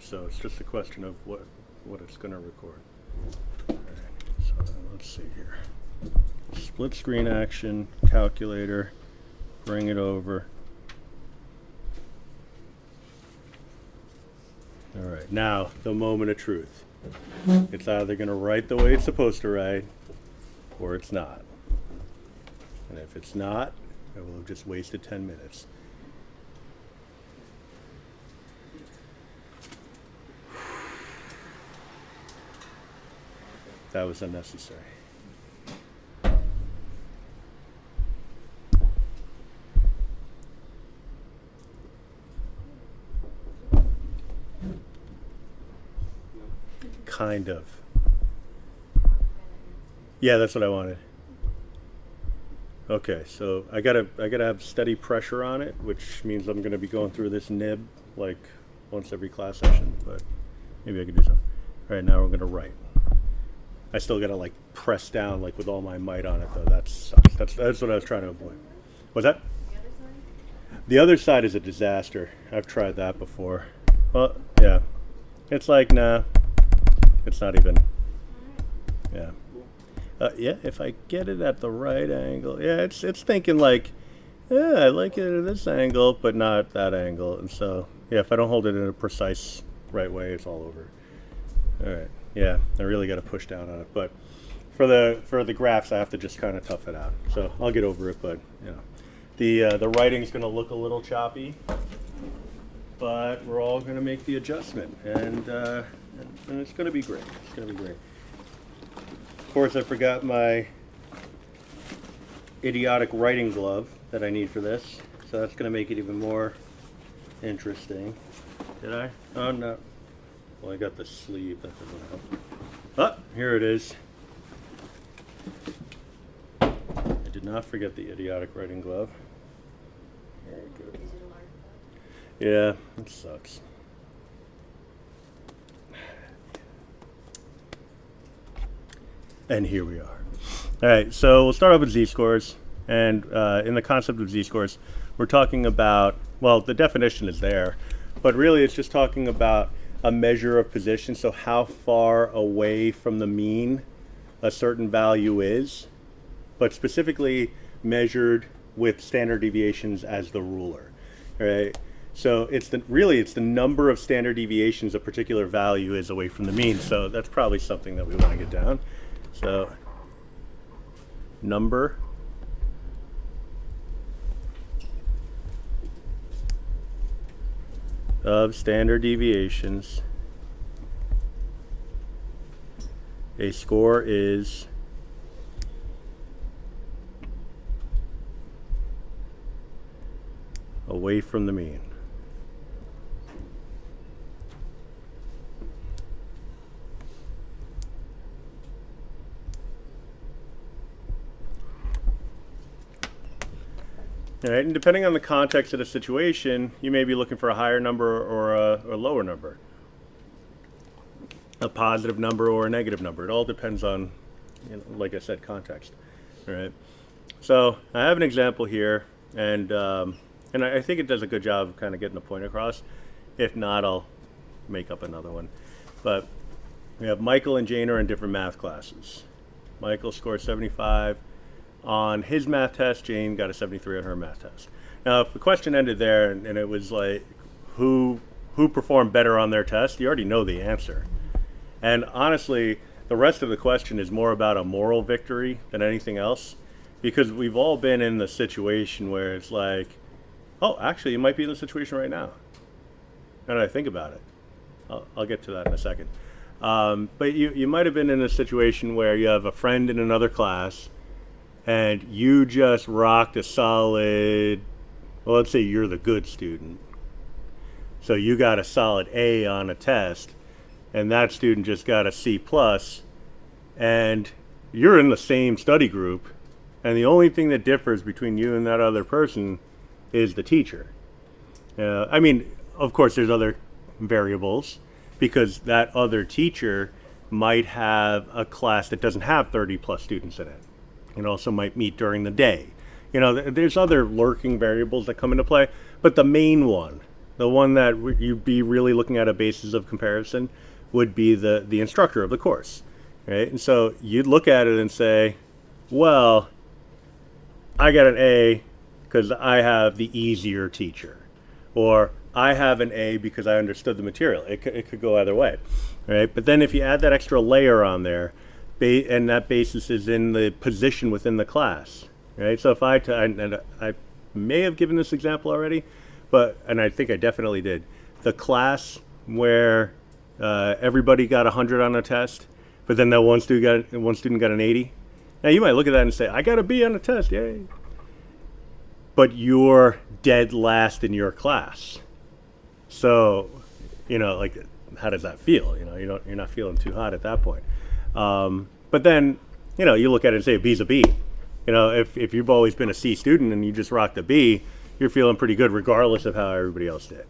so it's just a question of what it's going to record. All right, so let's see here. Split screen action, calculator, bring it over. All right, now the moment of truth. It's either going to write the way it's supposed to write, or it's not. And if it's not, I will have just wasted 10 minutes. That was unnecessary. Kind of. Yeah, that's what I wanted. Okay, so I gotta have steady pressure on it, which means I'm gonna be going through this nib like once every class session, but maybe I could do something. All right, now we're gonna write. I still gotta like press down like with all my might on it though. That sucks. That's what I was trying to avoid. What's that? The other side is a disaster. I've tried that before. Well, yeah. It's like, nah, it's not even, yeah. Yeah, if I get it at the right angle. Yeah, it's thinking like, yeah, I like it at this angle, but not that angle. And so, yeah, if I don't hold it in a precise right way, it's all over. All right. Yeah, I really got to push down on it. But for the graphs, I have to just kind of tough it out. So I'll get over it. But you know, the writing's going to look a little choppy, but we're all going to make the adjustment, and it's going to be great. It's going to be great. Of course, I forgot my idiotic writing glove that I need for this, so that's going to make it even more interesting. Did I? Oh, no. Well, I got the sleeve. That doesn't help. Ah, here it is. I did not forget the idiotic writing glove. Very good. Yeah, it sucks. And here we are. All right, so we'll start off with z-scores. And in the concept of z-scores, we're talking about, well, the definition is there, but really it's just talking about a measure of position, so how far away from the mean a certain value is, but specifically measured with standard deviations as the ruler. Right? So it's the number of standard deviations a particular value is away from the mean. So that's probably something that we want to get down. So number of standard deviations a score is away from the mean. All right, and depending on the context of the situation, you may be looking for a higher number or a lower number, a positive number or a negative number. It all depends on, like I said, context. All right. So I have an example here, and I think it does a good job of kind of getting the point across. If not, I'll make up another one. But we have Michael and Jane are in different math classes. Michael scored 75 on his math test. Jane got a 73 on her math test. Now, if the question ended there and it was like, who performed better on their test, you already know the answer. And honestly, the rest of the question is more about a moral victory than anything else, because we've all been in the situation where it's like, oh, actually, you might be in the situation right now. Now that I think about it, I'll get to that in a second. But you might have been in a situation where you have a friend in another class, and you just rocked a solid, well, let's say you're the good student. So you got a solid A on a test, and that student just got a C plus, and you're in the same study group, and the only thing that differs between you and that other person is the teacher. I mean, of course, there's other variables, because that other teacher might have a class that doesn't have 30 plus students in it. It also might meet during the day. There's other lurking variables that come into play, but the main one The one that you'd be really looking at a basis of comparison would be the instructor of the course, right? And so you'd look at it and say, well, I got an A because I have the easier teacher, or I have an A because I understood the material. It could go either way, right? But then if you add that extra layer on there, and that basis is in the position within the class, right? So if and I may have given this example already, and I think I definitely did. The class where everybody got 100 on a test, but then that one student got an 80. Now you might look at that and say, I got a B on a test, yay. But you're dead last in your class. So, like, how does that feel? You're not feeling too hot at that point. But then, you look at it and say a B's a B. If you've always been a C student and you just rocked a B, you're feeling pretty good regardless of how everybody else did,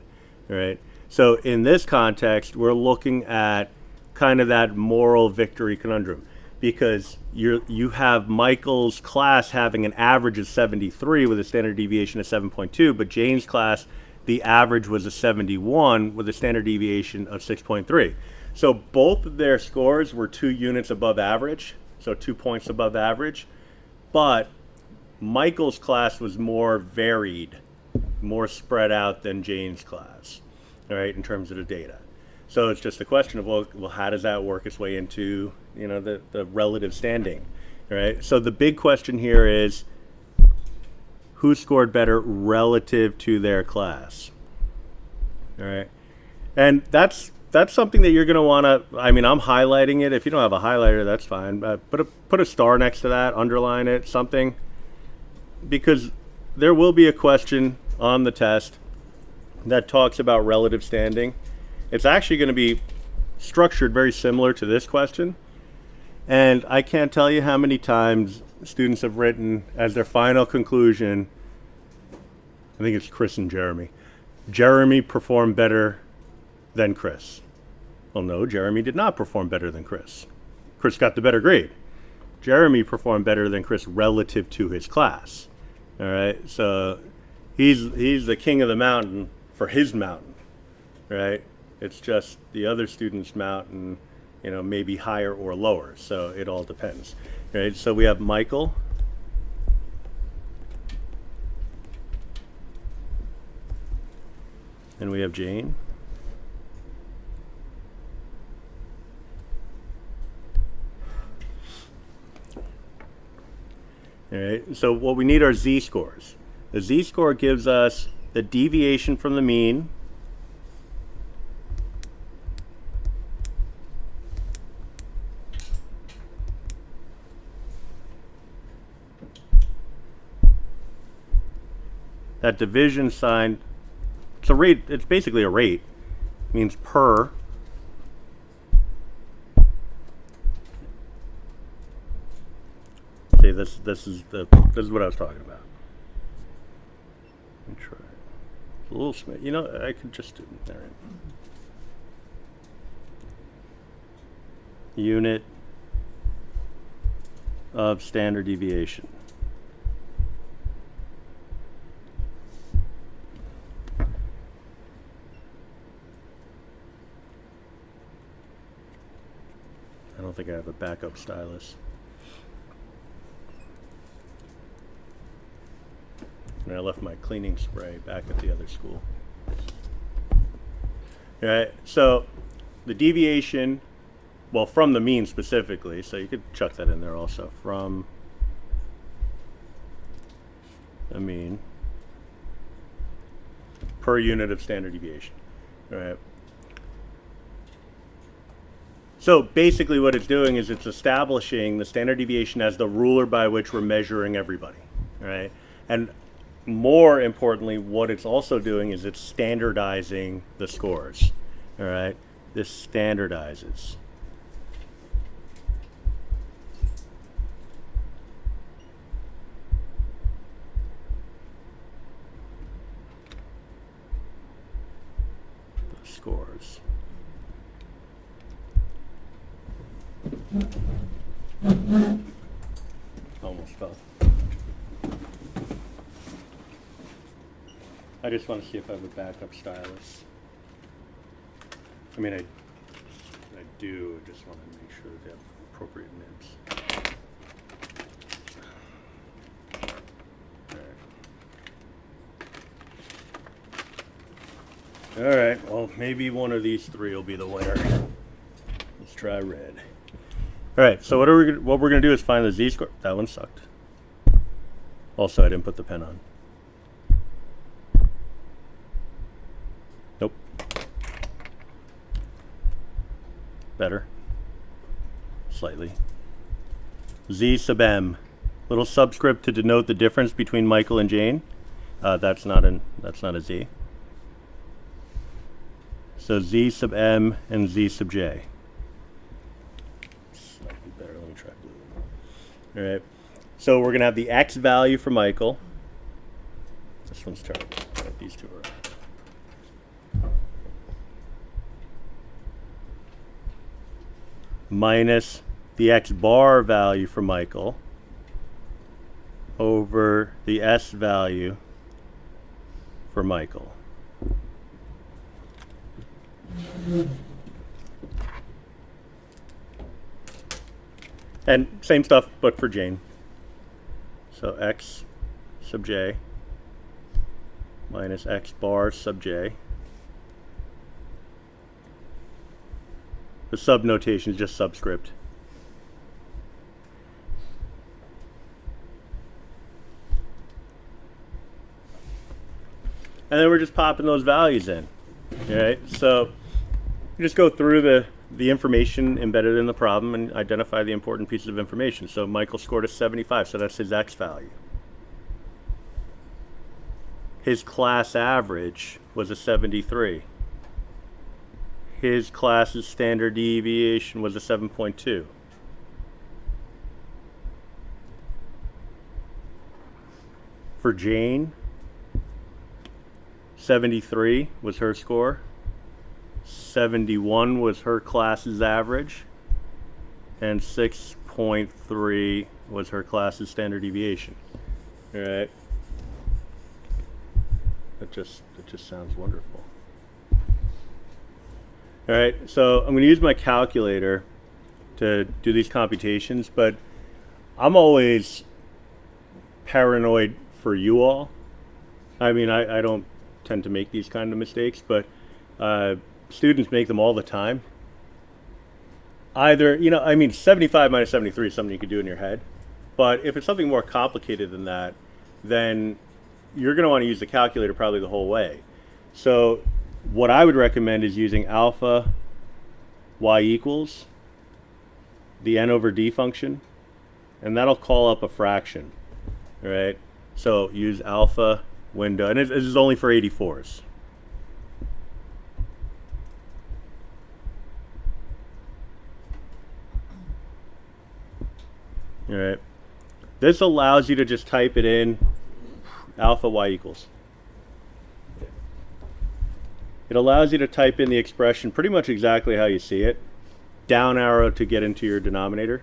right? So in this context, we're looking at kind of that moral victory conundrum, because you have Michael's class having an average of 73 with a standard deviation of 7.2, but Jane's class, the average was a 71 with a standard deviation of 6.3. So both of their scores were 2 units above average, so 2 points above average, but Michael's class was more varied, more spread out than Jane's class, all right, in terms of the data. So it's just a question of, well, how does that work its way into, the relative standing, right? So the big question here is, who scored better relative to their class, all right? And that's something that you're going to want to, I'm highlighting it. If you don't have a highlighter, that's fine. Put a star next to that, underline it, something, because there will be a question on the test that talks about relative standing. It's actually going to be structured very similar to this question. And I can't tell you how many times students have written as their final conclusion, I think it's Chris and Jeremy. Jeremy performed better than Chris. Well, no, Jeremy did not perform better than Chris. Chris got the better grade. Jeremy performed better than Chris relative to his class. All right, so he's the king of the mountain for his mountain, right? It's just the other student's mountain, maybe higher or lower. So it all depends, right? So we have Michael. And we have Jane. All right, so what we need are z-scores. The z-score gives us the deviation from the mean that division sign. It's a rate. It's basically a rate. It means per. See, this is what I was talking about. Let me try it. It's a little small. I could just do it. All right. Unit of standard deviation. I don't think I have a backup stylus. And I left my cleaning spray back at the other school. All right, so the deviation, well, from the mean specifically, so you could chuck that in there also, from the mean per unit of standard deviation. All right. So basically what it's doing is it's establishing the standard deviation as the ruler by which we're measuring everybody, all right? And more importantly, what it's also doing is it's standardizing the scores, all right? This standardizes. The scores. Almost fell. I just want to see if I have a backup stylus. I mean, I do. I just want to make sure they have appropriate nibs. All right, well, maybe one of these three will be the winner. Let's try red. All right, so what we're gonna do is find the z-score. That one sucked. Also, I didn't put the pen on. Nope. Better. Slightly. Z sub m. Little subscript to denote the difference between Michael and Jane. That's not a z. So z sub m and z sub j. Slightly better. Let me try blue. All right. So we're gonna have the x value for Michael. This one's terrible. Right, these two are. Minus the x bar value for Michael over the s value for Michael. And same stuff, but for Jane. So x sub j minus x bar sub j. The sub notation is just subscript. And then we're just popping those values in. All right, so you just go through the information embedded in the problem and identify the important pieces of information. So Michael scored a 75, so that's his x value. His class average was a 73. His class's standard deviation was a 7.2. For Jane, 73 was her score. 71 was her class's average. And 6.3 was her class's standard deviation. All right. That just sounds wonderful. All right, so I'm going to use my calculator to do these computations, but I'm always paranoid for you all. I mean, I don't tend to make these kind of mistakes, but students make them all the time. Either, you know, I mean, 75 minus 73 is something you could do in your head, but if it's something more complicated than that, then you're going to want to use the calculator probably the whole way. So what I would recommend is using alpha y equals the n over d function, and that'll call up a fraction. All right, so use alpha window, and this is only for 84s. All right, this allows you to just type it in, alpha y equals. It allows you to type in the expression pretty much exactly how you see it. Down arrow to get into your denominator.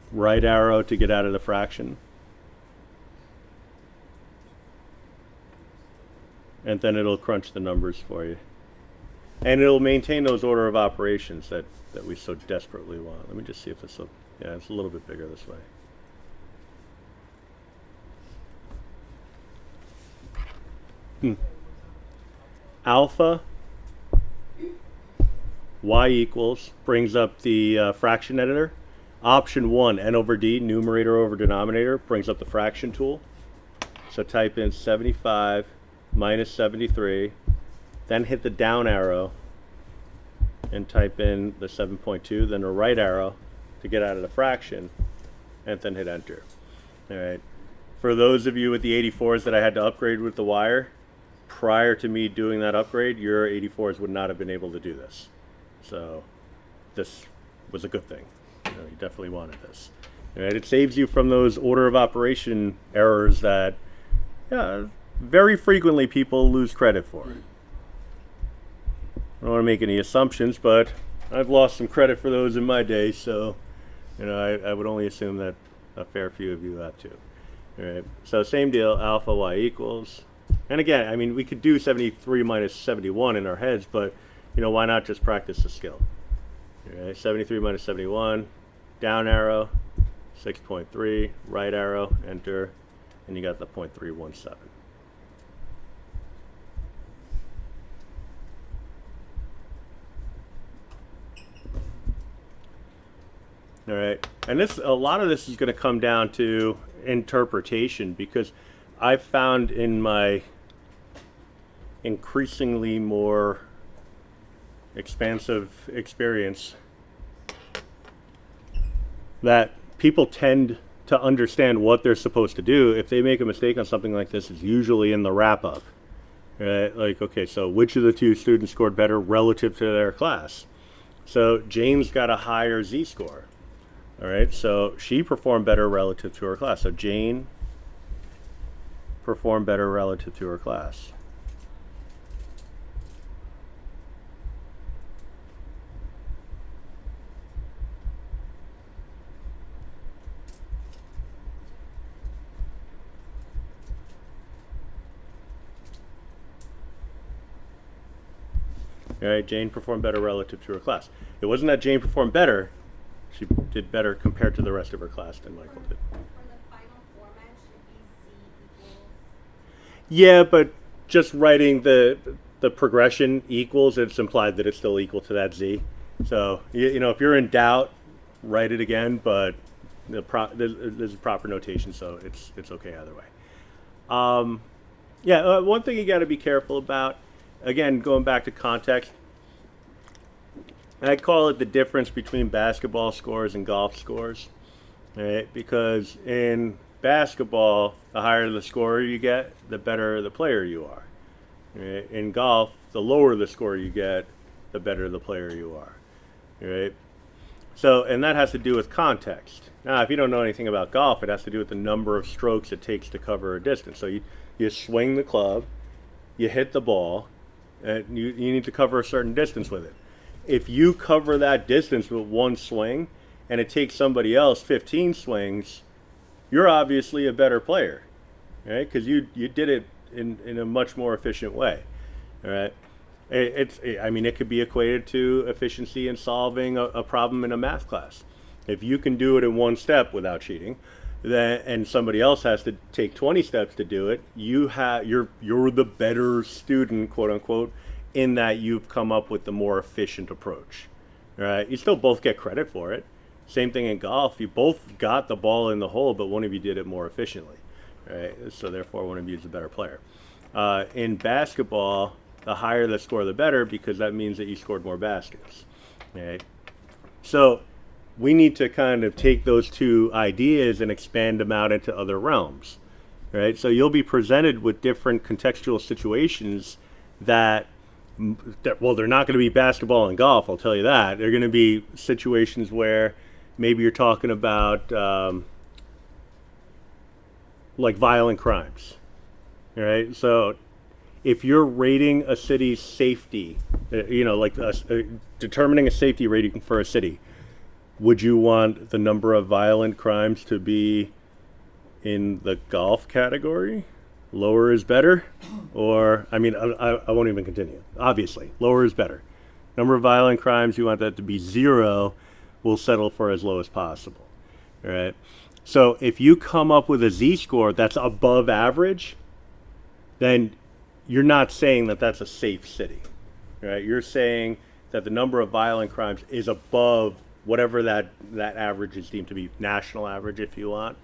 Right arrow to get out of the fraction. And then it'll crunch the numbers for you. And it'll maintain those order of operations that we so desperately want. Let me just see if this will, yeah, it's a little bit bigger this way. Alpha y equals brings up the fraction editor. Option 1, n over d, numerator over denominator, brings up the fraction tool. So type in 75 minus 73, then hit the down arrow and type in the 7.2, then the right arrow to get out of the fraction, and then hit enter. All right. For those of you with the 84s that I had to upgrade with the wire, prior to me doing that upgrade, your 84s would not have been able to do this. So this was a good thing. You know, you definitely wanted this. All right, it saves you from those order of operation errors that very frequently people lose credit for. I don't want to make any assumptions, but I've lost some credit for those in my day, so you know, I would only assume that a fair few of you have too. All right. So same deal, alpha y equals. And again, I mean, we could do 73 minus 71 in our heads, but why not just practice the skill? All right. 73 minus 71, down arrow, 6.3, right arrow, enter, and you got the 0.317. All right, and a lot of this is going to come down to interpretation, because I've found in my increasingly more expansive experience that people tend to understand what they're supposed to do. If they make a mistake on something like this, it's usually in the wrap-up. Right? Like, okay, so which of the two students scored better relative to their class? So Jane's got a higher z-score. All right, so she performed better relative to her class. So Jane performed better relative to her class. All right, Jane performed better relative to her class. It wasn't that Jane performed better. She did better compared to the rest of her class than Michael did. For the final format, should be z equals. Yeah, but just writing the progression equals, it's implied that it's still equal to that z. So if you're in doubt, write it again. But there's a proper notation, so it's okay either way. One thing you got to be careful about, again, going back to context. I call it the difference between basketball scores and golf scores, right? Because in basketball, the higher the score you get, the better the player you are. Right? In golf, the lower the score you get, the better the player you are. Right? So, and that has to do with context. Now, if you don't know anything about golf, it has to do with the number of strokes it takes to cover a distance. So you swing the club, you hit the ball, and you need to cover a certain distance with it. If you cover that distance with one swing and it takes somebody else 15 swings, you're obviously a better player, right? Because you did it in a much more efficient way, all right? It could be equated to efficiency in solving a problem in a math class. If you can do it in one step without cheating, and somebody else has to take 20 steps to do it, you're the better student, quote unquote, in that you've come up with the more efficient approach. Right? You still both get credit for it. Same thing in golf. You both got the ball in the hole, but one of you did it more efficiently. Right? So therefore, one of you is a better player. In basketball, the higher the score, the better, because that means that you scored more baskets. Right? So we need to kind of take those two ideas and expand them out into other realms. Right? So you'll be presented with different contextual situations that they're not going to be basketball and golf, I'll tell you that. They're going to be situations where maybe you're talking about like violent crimes, right? So if you're rating a city's safety, determining a safety rating for a city, would you want the number of violent crimes to be in the golf category? Lower is better? Or, I won't even continue. Obviously, lower is better. Number of violent crimes, you want that to be 0. We'll settle for as low as possible. All right? So if you come up with a z-score that's above average, then you're not saying that that's a safe city. Right? You're saying that the number of violent crimes is above whatever that average is deemed to be, national average if you want.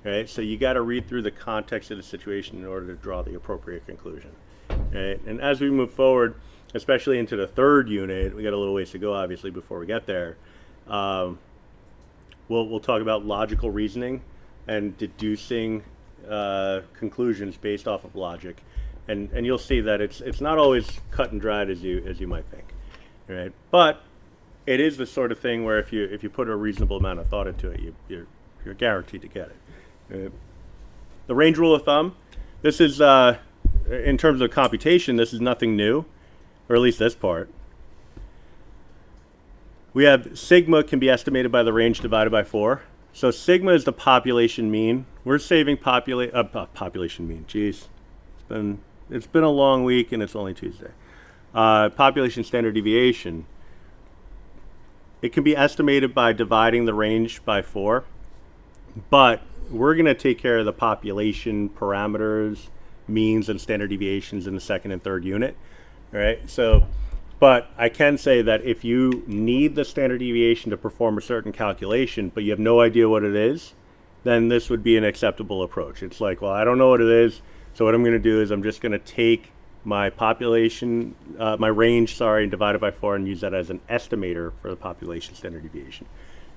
Right? So you got to read through the context of the situation in order to draw the appropriate conclusion. Right? And as we move forward, especially into the third unit, we got a little ways to go, obviously, before we get there. We'll talk about logical reasoning and deducing conclusions based off of logic, and you'll see that it's not always cut and dried as you might think. Right? But it is the sort of thing where if you put a reasonable amount of thought into it, you're guaranteed to get it. The range rule of thumb, this is, in terms of computation, this is nothing new, or at least this part. We have sigma can be estimated by the range divided by 4. So sigma is the population mean. We're saving population mean. Jeez, it's been a long week and it's only Tuesday. Population standard deviation. It can be estimated by dividing the range by 4, but we're going to take care of the population parameters, means, and standard deviations in the second and third unit. All right. So, but I can say that if you need the standard deviation to perform a certain calculation, but you have no idea what it is, then this would be an acceptable approach. It's like, well, I don't know what it is. So what I'm going to do is I'm just going to take my population, my range, sorry, and divide it by 4 and use that as an estimator for the population standard deviation.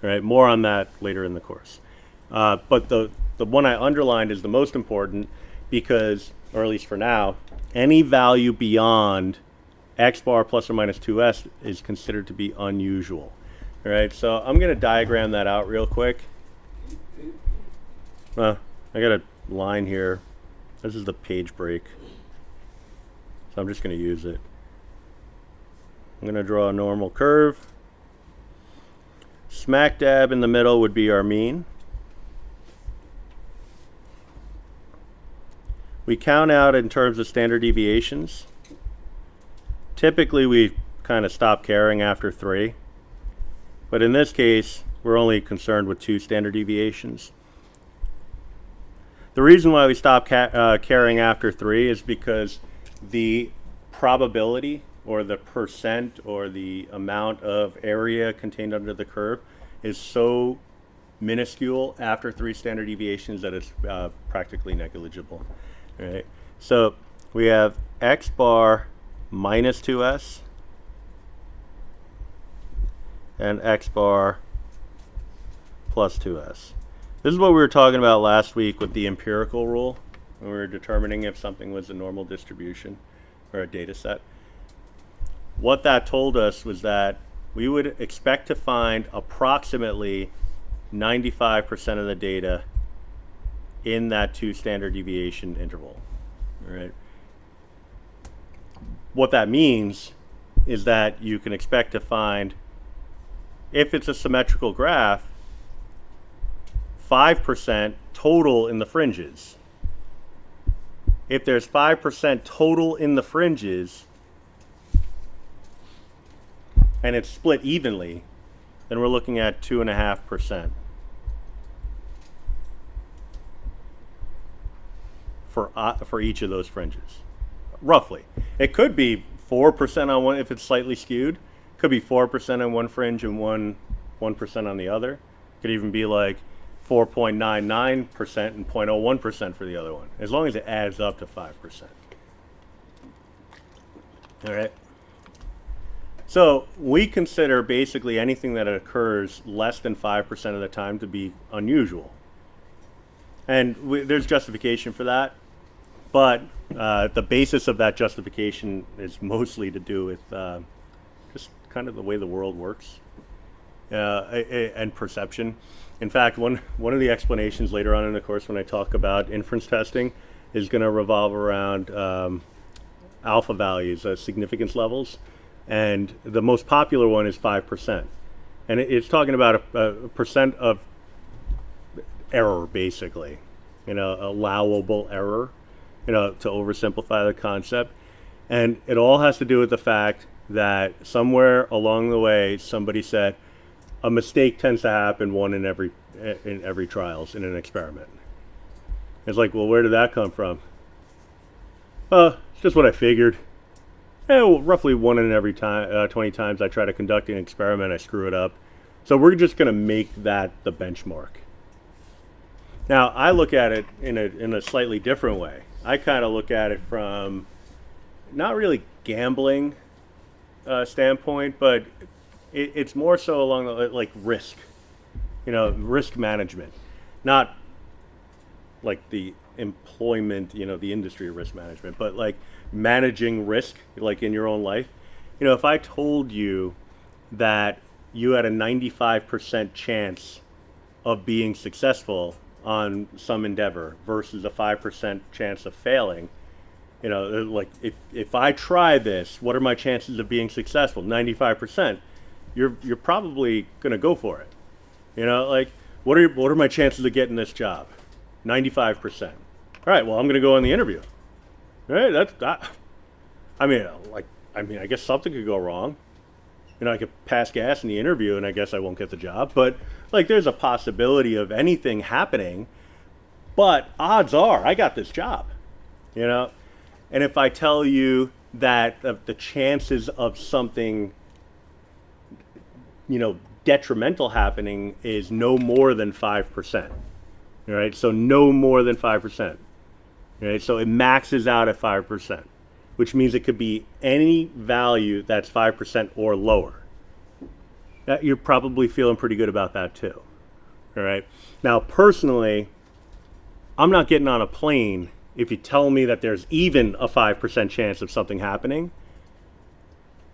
All right, more on that later in the course. But the one I underlined is the most important because, or at least for now, any value beyond x bar plus or minus 2s is considered to be unusual. All right, so I'm going to diagram that out real quick. I got a line here. This is the page break. So I'm just going to use it. I'm going to draw a normal curve. Smack dab in the middle would be our mean. We count out in terms of standard deviations. Typically we kind of stop caring after 3. But in this case, we're only concerned with 2 standard deviations. The reason why we stop caring after 3 is because the probability or the percent or the amount of area contained under the curve is so minuscule after 3 standard deviations that it's practically negligible. All right. So we have x bar minus 2s and x bar plus 2s. This is what we were talking about last week with the empirical rule when we were determining if something was a normal distribution or a data set. What that told us was that we would expect to find approximately 95% of the data in that 2 standard deviation interval. All right. What that means is that you can expect to find, if it's a symmetrical graph, 5% total in the fringes. If there's 5% total in the fringes and it's split evenly, then we're looking at 2.5% for each of those fringes, roughly. It could be 4% on one if it's slightly skewed. It could be 4% on one fringe and 1% on the other. It could even be like 4.99% and 0.01% for the other one, as long as it adds up to 5%. All right. So we consider basically anything that occurs less than 5% of the time to be unusual. And there's justification for that. But the basis of that justification is mostly to do with just kind of the way the world works and perception. In fact, one of the explanations later on in the course when I talk about inference testing is going to revolve around alpha values, significance levels. And the most popular one is 5%. And it's talking about a percent of error, basically, allowable error, to oversimplify the concept. And it all has to do with the fact that somewhere along the way, somebody said a mistake tends to happen in every trials in an experiment. It's like, well, where did that come from? It's just what I figured. Roughly 1 in every 20 times I try to conduct an experiment, I screw it up. So we're just going to make that the benchmark. Now, I look at it in a slightly different way. I kind of look at it from not really gambling standpoint, but it's more so along the like risk, risk management, not like the employment, the industry of risk management, but like managing risk, like in your own life. If I told you that you had a 95% chance of being successful on some endeavor versus a 5% chance of failing, like if I try this, what are my chances of being successful? 95%. You're probably going to go for it. what are my chances of getting this job? 95%. All right, well, I'm going to go on the interview. All right, that's that. I mean, I guess something could go wrong. I could pass gas in the interview, and I guess I won't get the job. But like, there's a possibility of anything happening. But odds are, I got this job. You know, and if I tell you that the chances of something, detrimental happening is no more than 5%. All right, so no more than 5%. All right, so it maxes out at 5%, which means it could be any value that's 5% or lower. You're probably feeling pretty good about that too. All right, now personally, I'm not getting on a plane if you tell me that there's even a 5% chance of something happening.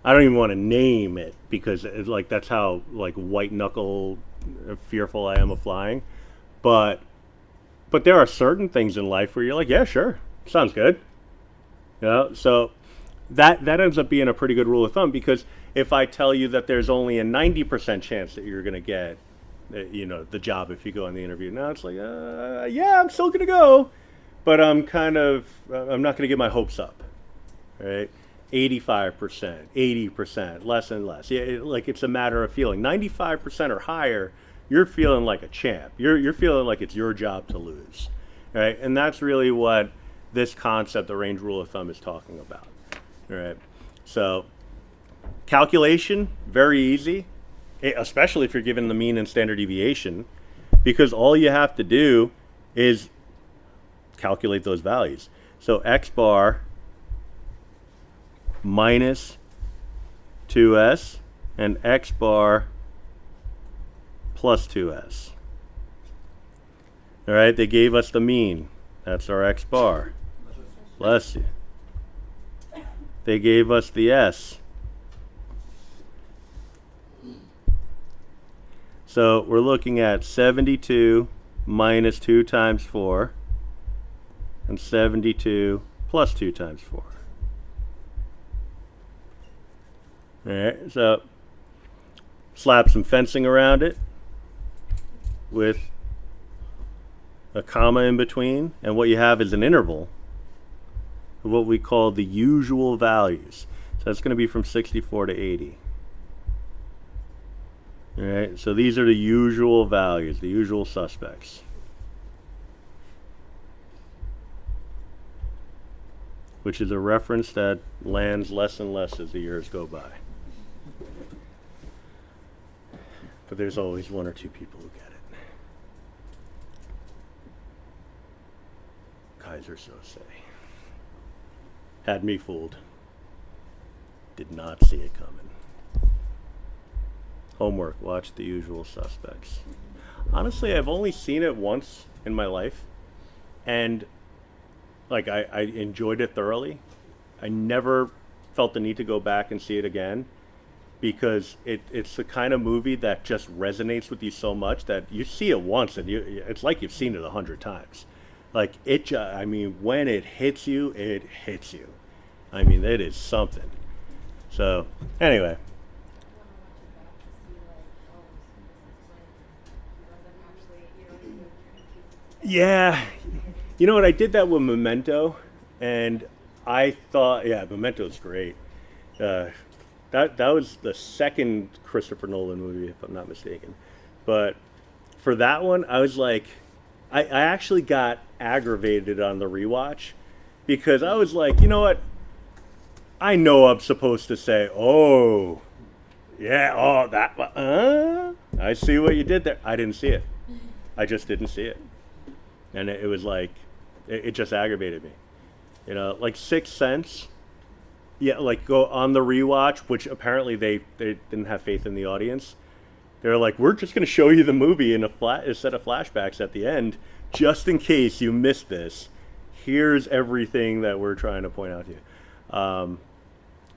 I don't even want to name it because that's how white knuckle fearful I am of flying. But there are certain things in life where you're like, yeah, sure, sounds good. So that ends up being a pretty good rule of thumb, because if I tell you that there's only a 90% chance that you're going to get, the job if you go on the interview, now it's like, yeah, I'm still going to go, but I'm not going to get my hopes up, right? 85%, 80%, less and less. Yeah, it's a matter of feeling. 95% or higher, you're feeling like a champ. You're feeling like it's your job to lose, right? And that's really what this concept, the range rule of thumb, is talking about, right? So calculation, very easy, especially if you're given the mean and standard deviation, because all you have to do is calculate those values. So x bar minus 2s and x bar plus 2s. All right, they gave us the mean. That's our x bar. Bless you. They gave us the s. So we're looking at 72 minus 2 times 4 and 72 plus 2 times 4. All right, so slap some fencing around it with a comma in between, and what you have is an interval of what we call the usual values. So that's going to be from 64 to 80. All right, so these are the usual values, the usual suspects. Which is a reference that lands less and less as the years go by. But there's always one or two people who get it. Kaiser Sose. Had me fooled. Did not see it coming. Homework, watch The Usual Suspects. Honestly, I've only seen it once in my life, and I enjoyed it thoroughly. I never felt the need to go back and see it again, because it's the kind of movie that just resonates with you so much that you see it once and it's like you've seen it 100 times. When it hits you, it hits you. I mean, it is something. So, anyway. Yeah. You know what? I did that with Memento, and I thought, yeah, Memento's great. That was the second Christopher Nolan movie, if I'm not mistaken. But for that one, I was like, I actually got aggravated on the rewatch, because I was like, you know what? I know I'm supposed to say, oh, yeah, oh, that, I see what you did there. I didn't see it. I just didn't see it. And it was like, it just aggravated me. Like Sixth Sense. Yeah, go on the rewatch, which apparently they didn't have faith in the audience. They were like, we're just going to show you the movie in a set of flashbacks at the end, just in case you missed this. Here's everything that we're trying to point out to you.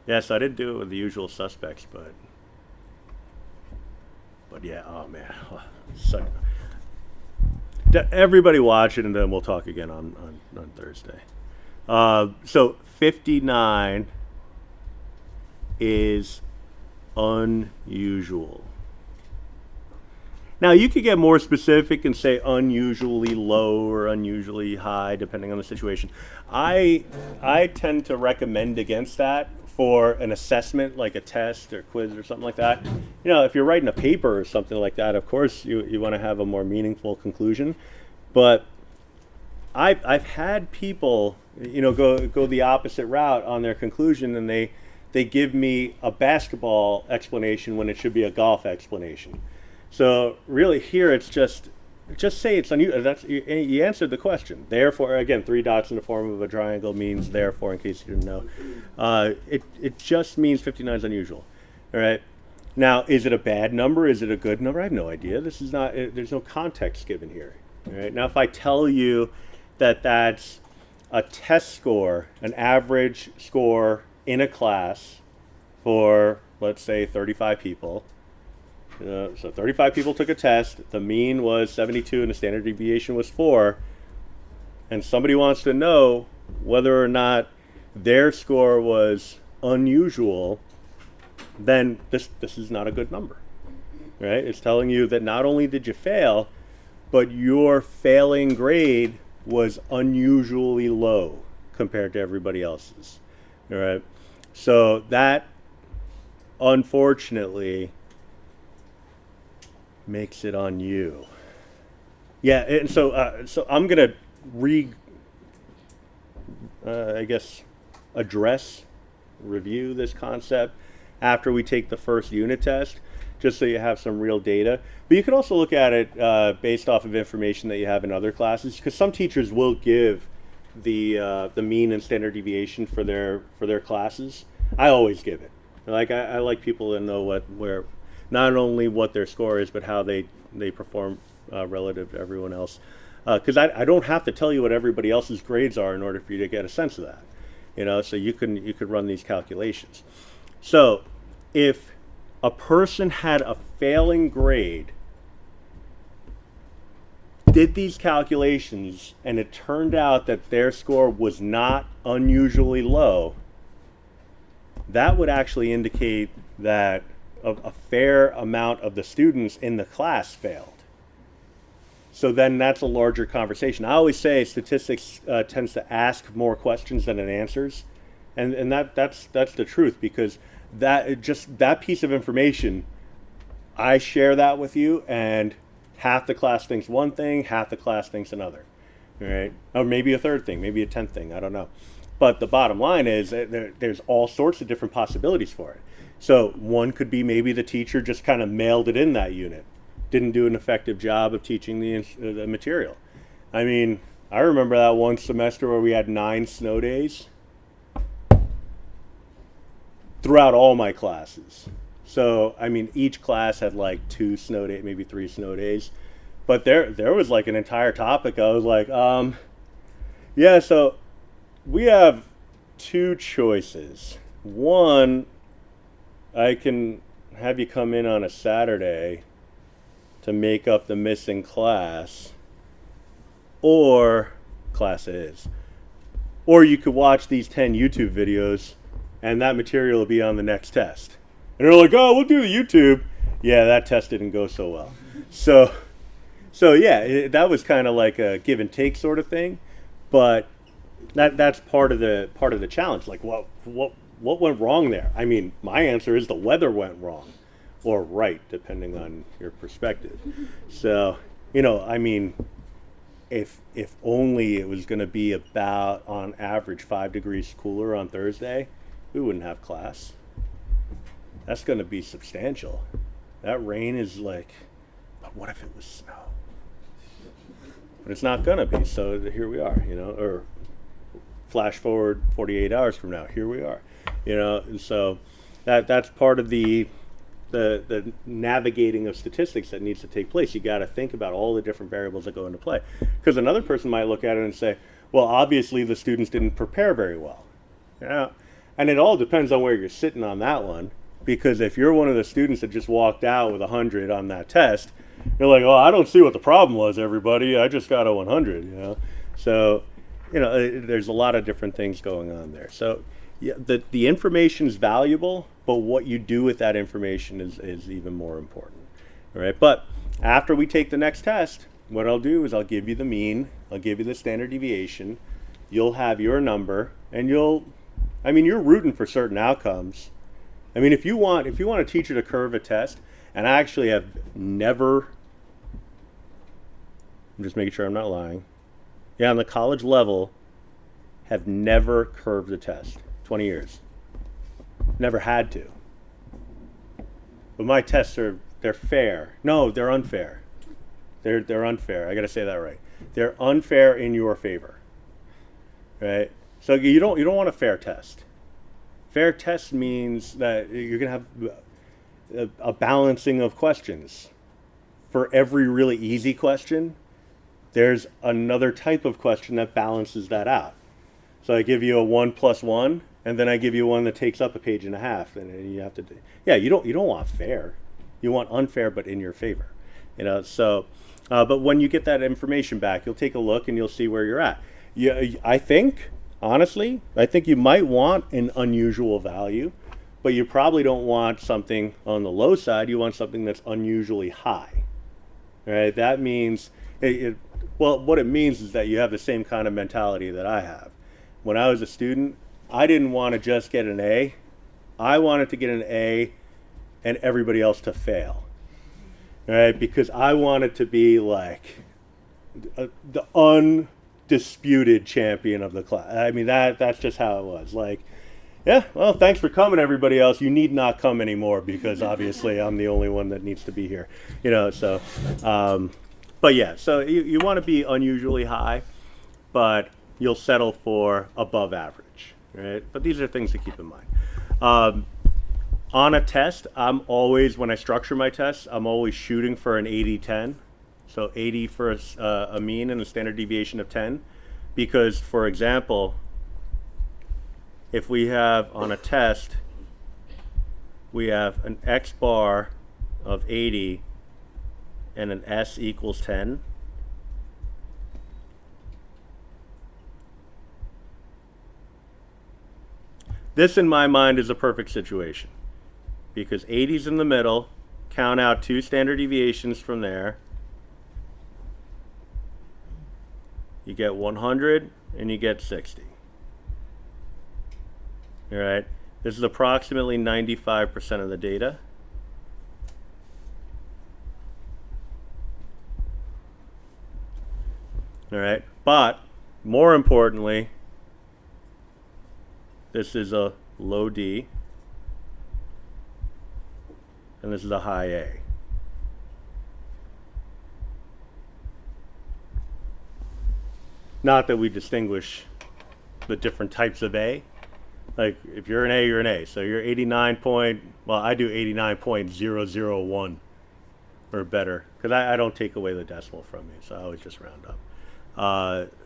Yes, I did do it with The Usual Suspects, but yeah, oh man, everybody watch it, and then we'll talk again on Thursday. So 59 is unusual. Now you could get more specific and say unusually low or unusually high, depending on the situation. I tend to recommend against that for an assessment, like a test or quiz or something like that. If you're writing a paper or something like that, of course you want to have a more meaningful conclusion. But I've had people, go the opposite route on their conclusion, and they give me a basketball explanation when it should be a golf explanation. So really here it's just say it's unusual. That's you answered the question. Therefore, again, 3 dots in the form of a triangle means therefore, in case you didn't know. It just means 59 is unusual. All right. Now, is it a bad number? Is it a good number? I have no idea. This is not. There's no context given here. All right. Now, if I tell you that that's a test score, an average score in a class for, let's say, 35 people. So 35 people took a test. The mean was 72 and the standard deviation was 4. And somebody wants to know whether or not their score was unusual, then this is not a good number. Right? It's telling you that not only did you fail, but your failing grade was unusually low compared to everybody else's. All right? So that, unfortunately, makes it on you. Yeah, and so I'm gonna review this concept after we take the first unit test, just so you have some real data. But you can also look at it based off of information that you have in other classes, because some teachers will give the mean and standard deviation for their classes. I always give it. I like people to know where not only what their score is, but how they perform relative to everyone else. Because I don't have to tell you what everybody else's grades are in order for you to get a sense of that. So you could run these calculations. So if a person had a failing grade, did these calculations, and it turned out that their score was not unusually low, that would actually indicate that a fair amount of the students in the class failed. So then that's a larger conversation. I always say statistics tends to ask more questions than it answers, and that's the truth, because that piece of information, I share that with you, and half the class thinks one thing, half the class thinks another, right? Or maybe a third thing, maybe a 10th thing, I don't know. But the bottom line is there's all sorts of different possibilities for it. So one could be maybe the teacher just kind of mailed it in that unit, didn't do an effective job of teaching the material. I mean, I remember that one semester where we had 9 snow days throughout all my classes. So, I mean, each class had like 2 snow days, maybe 3 snow days. But there was like an entire topic. I was like, yeah, so we have 2 choices. One, I can have you come in on a Saturday to make up the missing class, or class is. Or you could watch these 10 YouTube videos, and that material will be on the next test. And they're like, oh, we'll do the YouTube. Yeah, that test didn't go so well. So yeah, that was kind of like a give and take sort of thing. But that's part of the challenge. Like, what went wrong there? I mean, my answer is the weather went wrong, or right, depending on your perspective. So, I mean, if only it was going to be about, on average, 5 degrees cooler on Thursday, we wouldn't have class. That's going to be substantial. That rain is like, but what if it was snow? But it's not going to be, so here we are, or flash forward 48 hours from now, here we are, and so that's part of the navigating of statistics that needs to take place. You got to think about all the different variables that go into play, because another person might look at it and say, well, obviously the students didn't prepare very well. And it all depends on where you're sitting on that one, because if you're one of the students that just walked out with 100 on that test, you're like, oh, I don't see what the problem was, everybody, I just got a 100. So there's a lot of different things going on there. So yeah, the information is valuable, but what you do with that information is even more important. All right, but after we take the next test, what I'll do is I'll give you the mean, I'll give you the standard deviation, you'll have your number, and you're rooting for certain outcomes. I mean, if you want a teacher to curve a test, and I actually have never, I'm just making sure I'm not lying. Yeah, on the college level, have never curved a test. 20 years. Never had to. But my tests they're fair. No, they're unfair. They're unfair. I got to say that right. They're unfair in your favor. Right? So you don't want a fair test. Fair test means that you're going to have a balancing of questions. For every really easy question, there's another type of question that balances that out. So I give you a 1 plus 1, and then I give you one that takes up a page and a half, and you have to. Yeah, you don't want fair, you want unfair, but in your favor. So, but when you get that information back, you'll take a look and you'll see where you're at. I think, honestly, you might want an unusual value, but you probably don't want something on the low side. You want something that's unusually high. Right? That means what it means is that you have the same kind of mentality that I have. When I was a student, I didn't want to just get an A. I wanted to get an A and everybody else to fail. Right? Because I wanted to be like the undisputed champion of the class. I mean, that's just how it was. Like, yeah, well, thanks for coming, everybody else. You need not come anymore because obviously I'm the only one that needs to be here. So, but yeah, so you want to be unusually high, but you'll settle for above average, right? But these are things to keep in mind. On a test, when I structure my tests, I'm always shooting for an 80-10. So 80 for a mean and a standard deviation of 10. Because, for example, if we have on a test, we have an X bar of 80 and an S equals 10. This, in my mind, is a perfect situation because 80's in the middle, count out 2 standard deviations from there. You get 100 and you get 60. All right. This is approximately 95% of the data. All right. But more importantly, this is a low D, and this is a high A. Not that we distinguish the different types of A. Like, if you're an A, you're an A. So you're 89 I do 89.001 or better, because I don't take away the decimal from you, so I always just round up.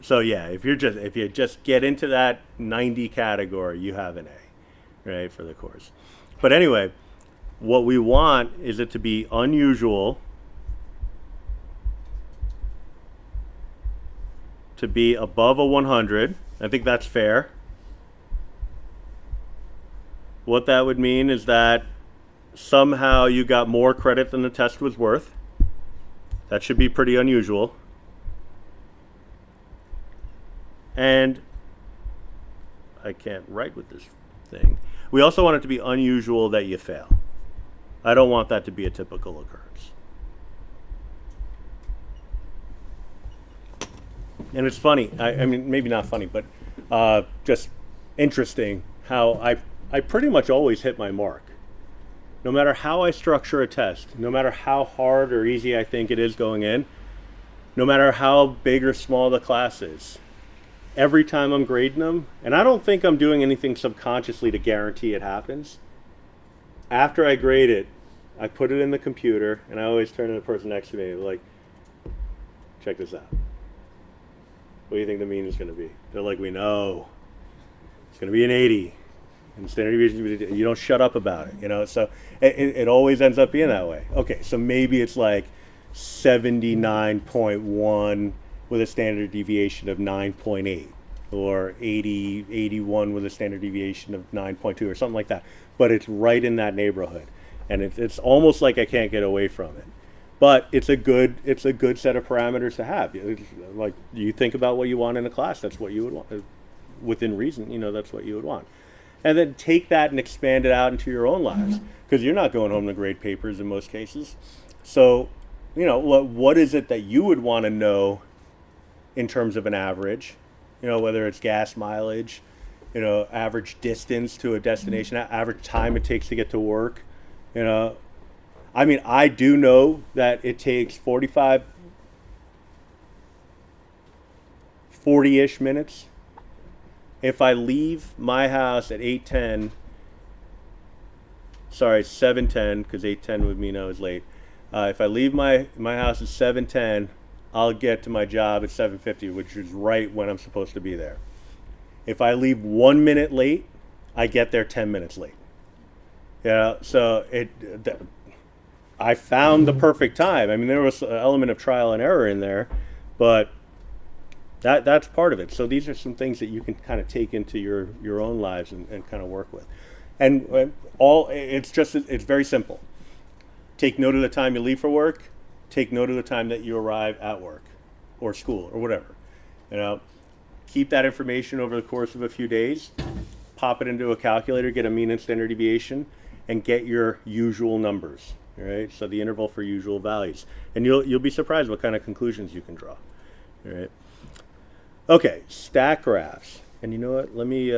So yeah, if you just get into that 90 category, you have an A, right, for the course. But anyway, what we want is it to be unusual, to be above a 100. I think that's fair. What that would mean is that somehow you got more credit than the test was worth. That should be pretty unusual. And I can't write with this thing. We also want it to be unusual that you fail. I don't want that to be a typical occurrence. And it's funny, I mean, maybe not funny, but just interesting how I pretty much always hit my mark. No matter how I structure a test, no matter how hard or easy I think it is going in, no matter how big or small the class is, every time I'm grading them, and I don't think I'm doing anything subconsciously to guarantee it happens. After I grade it, I put it in the computer, and I always turn to the person next to me like, check this out. What do you think the mean is going to be? They're like, we know. It's going to be an 80. And standard deviation, you don't shut up about it, So it always ends up being that way. Okay, so maybe it's like 79.1 with a standard deviation of 9.8, or 81 with a standard deviation of 9.2, or something like that. But it's right in that neighborhood, and it's almost like I can't get away from it. but it's a good set of parameters to have. It's like you think about what you want in a class, that's what you would want, within reason. That's what you would want, and then take that and expand it out into your own lives, because you're not going home to grade papers in most cases. So, what is it that you would want to know in terms of an average? Whether it's gas mileage, average distance to a destination, average time it takes to get to work. I do know that it takes 40-ish minutes. If I leave my house at 8:10, sorry, 7:10, because 8:10 would mean I was late. If I leave my house at 7:10, I'll get to my job at 7:50, which is right when I'm supposed to be there. If I leave 1 minute late, I get there 10 minutes late. So I found the perfect time. There was an element of trial and error in there, but that's part of it. So these are some things that you can kind of take into your own lives and kind of work with. And it's very simple. Take note of the time you leave for work. Take note of the time that you arrive at work or school or whatever. Keep that information over the course of a few days. Pop it into a calculator, get a mean and standard deviation, and get your usual numbers. All right, so the interval for usual values, and you'll be surprised what kind of conclusions you can draw. All right. Okay, stack graphs, and you know what? Let me